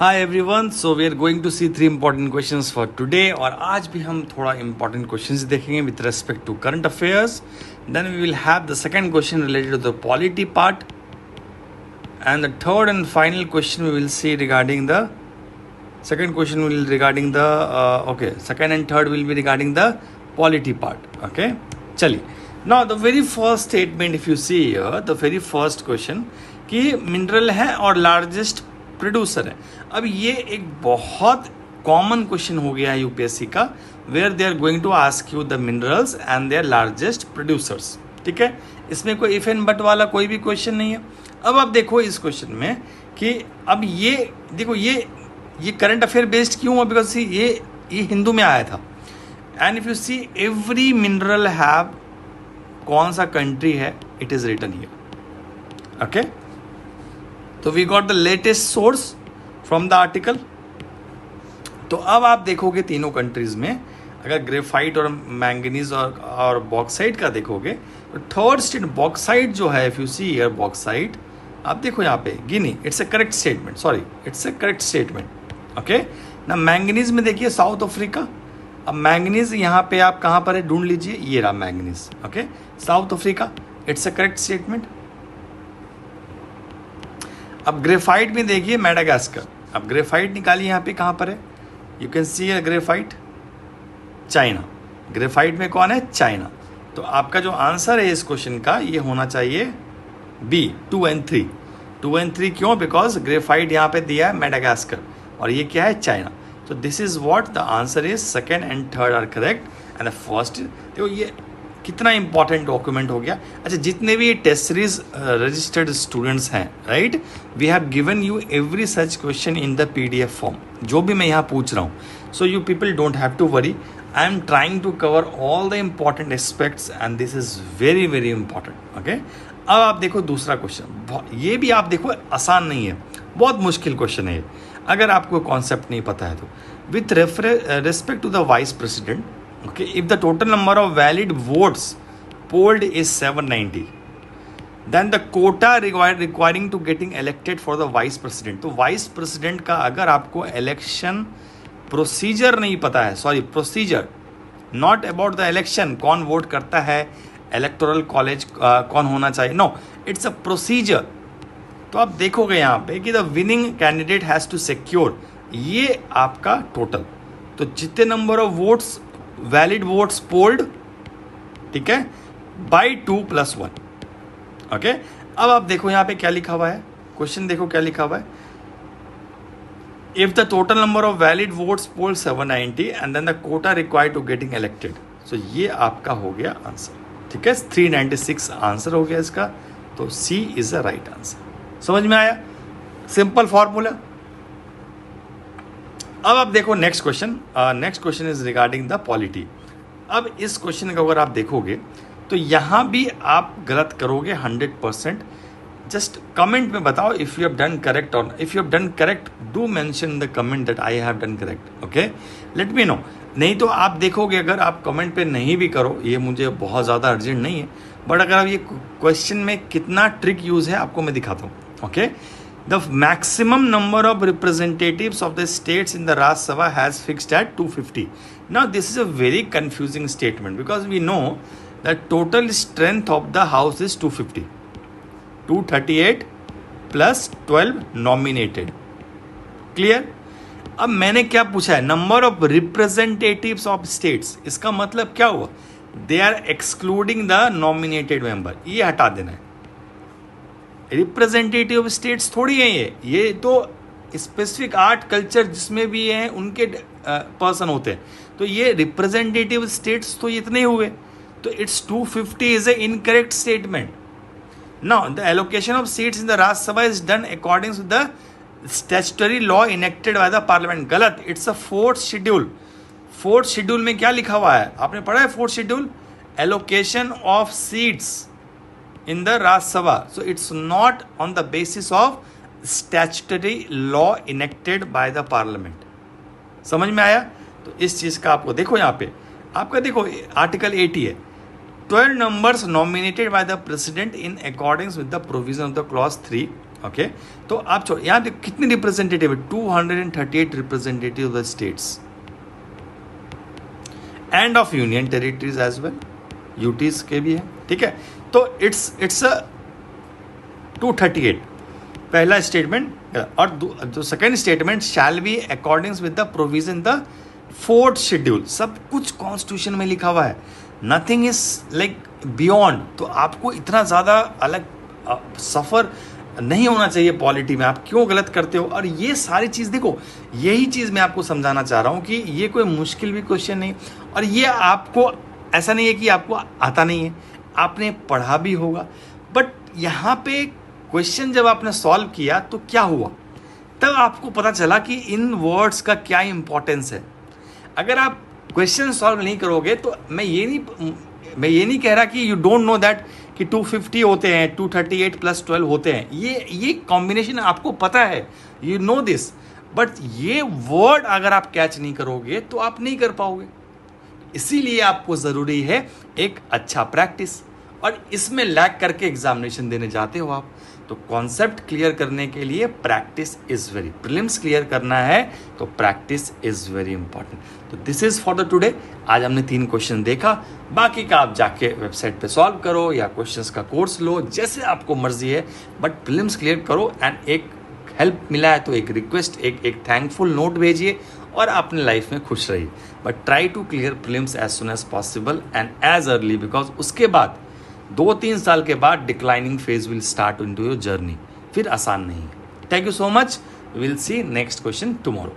Hi everyone, so we are going to see three important questions for today और आज भी हम थोड़ा important questions देखेंगे with respect to current affairs. Then we will have the second question related to the polity part, and the third and final question we will see regarding the second question will regarding the second and third will be regarding the polity part. Okay, चलिए. Now the very first statement, if you see here, the very first question कि mineral है और largest producer है. अब ये एक बहुत common question हो गया है यूपीएससी का, where they are going to ask you the minerals and their largest producers. ठीक है, इसमें कोई इफ एंड बट वाला कोई भी क्वेश्चन नहीं है. अब आप देखो इस क्वेश्चन में कि अब ये देखो ये करंट अफेयर बेस्ड क्यों है, बिकॉज ये हिंदू में आया था. And if you see every mineral have कौन सा कंट्री है, it is written here. Okay, तो we got the latest source from the article. तो अब आप देखोगे तीनों कंट्रीज में, अगर ग्रेफाइट और मैंगनीज और बॉक्साइट का देखोगे तो थर्ड स्टेट बॉक्साइट जो है, if you see here bauxite, आप देखो यहाँ पे Guinea, it's a correct statement, sorry it's a correct statement. Okay ना, मैंगनीज में देखिए साउथ अफ्रीका. अब मैंगनीज यहाँ पे आप कहाँ पर है ढूंढ लीजिए, ये रहा manganese. Okay, south Africa, it's a correct statement. अब ग्रेफाइट में देखिए मेडागास्कर. अब ग्रेफाइट निकालिए, यहाँ पे कहाँ पर है, you can see graphite, China. Graphite में कौन है, चाइना. तो आपका जो आंसर है इस क्वेश्चन का ये होना चाहिए बी, 2 and 3. 2 and 3 क्यों, बिकॉज ग्रेफाइट यहाँ पे दिया है मेडागास्कर और ये क्या है, चाइना. तो this is what the answer is. Second and third are correct and the first. देखो ये कितना इंपॉर्टेंट डॉक्यूमेंट हो गया. अच्छा, जितने भी टेस्ट सीरीज रजिस्टर्ड स्टूडेंट्स हैं, right, we have given you every such question in the PDF form, जो भी मैं यहाँ पूछ रहा हूँ. So you people don't have to worry, I am trying to cover all the important aspects and this is very very important. Okay, अब आप देखो दूसरा क्वेश्चन. ये भी आप देखो आसान नहीं है, बहुत मुश्किल क्वेश्चन है ये, अगर आपको कॉन्सेप्ट नहीं पता है तो. With respect to the vice president, okay, if the total number of valid votes polled is 790, then the quota requiring to getting elected for the vice president. तो vice president का अगर आपको election procedure नहीं पता है, sorry procedure, not about the election, कौन vote करता है, electoral college कौन होना चाहिए, no, it's a procedure. तो आप देखोगे यहाँ पे कि the winning candidate has to secure, ये आपका total. तो जितने number of votes valid votes polled, ठीक है, बाई 2+1. ओके, अब आप देखो यहाँ पे क्या लिखा हुआ है, क्वेश्चन देखो क्या लिखा हुआ है. If the total number of valid votes polled 790 and then the quota required to getting elected. So ये आपका हो गया आंसर. ठीक है, 396 आंसर हो गया इसका. तो सी इज द राइट आंसर. समझ में आया, सिंपल फॉर्मूला. अब आप देखो next question. Next question is regarding the polity. अब इस क्वेश्चन को अगर आप देखोगे तो यहाँ भी आप गलत करोगे 100%. जस्ट कमेंट में बताओ if you have done correct, और if you have done correct do mention in the comment that I have done correct. Okay, let me know. नहीं तो आप देखोगे, अगर आप कमेंट पे नहीं भी करो, ये मुझे बहुत ज़्यादा अर्जेंट नहीं है, बट अगर आप ये क्वेश्चन में कितना ट्रिक यूज़ है आपको मैं दिखाता हूँ. Okay, the maximum number of representatives of the states in the Rajya Sabha has fixed at 250. Now this is a very confusing statement because we know that total strength of the house is 250. 238 plus 12 nominated. Clear? अब मैंने क्या पूछा है, number of representatives of states. इसका मतलब क्या हुआ, they are excluding the nominated member. ये हटा देना है. रिप्रेजेंटेटिव स्टेट्स थोड़ी है ये तो स्पेसिफिक आर्ट कल्चर जिसमें भी हैं उनके पर्सन होते हैं. तो ये रिप्रेजेंटेटिव स्टेट्स तो इतने हुए, तो it's 250 is a incorrect statement. Now the allocation of seats in the Rajya Sabha is done according to the statutory law enacted by the parliament. गलत, it's a fourth schedule. Fourth schedule में क्या लिखा हुआ है, आपने पढ़ा है fourth schedule, allocation of seats in the Rajya Sabha. So it's not on the basis of statutory law enacted by the parliament. समझ में आया. तो इस चीज का आपको देखो, यहाँ पे आपका देखो आर्टिकल 80 है, 12 numbers nominated by the president in accordance with the provision of the clause 3 okay तो आप छोड़, यहाँ पे कितने रिप्रेजेंटेटिव है? 238 representative of the states and of union territories as well, UTs के भी है, ठीक है। तो इट्स 238 पहला स्टेटमेंट, और जो second statement shall be according with the provision the fourth schedule. सब कुछ कॉन्स्टिट्यूशन में लिखा हुआ है, नथिंग इज लाइक बियॉन्ड। तो आपको इतना ज़्यादा अलग सफ़र नहीं होना चाहिए पॉलिटी में, आप क्यों गलत करते हो। और ये सारी चीज़ देखो, यही चीज़ मैं आपको समझाना चाह रहा हूँ कि ये कोई मुश्किल भी क्वेश्चन नहीं, और ये आपको ऐसा नहीं है कि आपको आता नहीं है, आपने पढ़ा भी होगा। बट यहाँ पे क्वेश्चन जब आपने सॉल्व किया तो क्या हुआ, तब आपको पता चला कि इन वर्ड्स का क्या इंपॉर्टेंस है। अगर आप क्वेश्चन सॉल्व नहीं करोगे तो मैं ये नहीं कह रहा कि यू डोंट नो दैट कि 250 होते हैं, 238 + 12 होते हैं, ये कॉम्बिनेशन आपको पता है, यू नो दिस। बट ये वर्ड अगर आप कैच नहीं करोगे तो आप नहीं कर पाओगे। इसीलिए आपको ज़रूरी है एक अच्छा प्रैक्टिस, और इसमें लैग करके एग्जामिनेशन देने जाते हो आप। तो कॉन्सेप्ट क्लियर करने के लिए practice is very, prelims clear करना है तो प्रैक्टिस इज़ वेरी इंपॉर्टेंट। तो this is for the today. आज हमने 3 क्वेश्चन देखा, बाकी का आप जाके वेबसाइट पे सॉल्व करो या क्वेश्चंस का कोर्स लो, जैसे आपको मर्जी है, बट प्रीलिम्स क्लियर करो। एंड एक हेल्प मिला है तो एक रिक्वेस्ट, एक थैंकफुल नोट भेजिए और अपने लाइफ में खुश रहिए। But try to clear prelims as soon as possible and as early, because उसके बाद 2-3 साल के बाद declining phase will start into your journey, फिर आसान नहीं है। Thank you so much, will see next question tomorrow.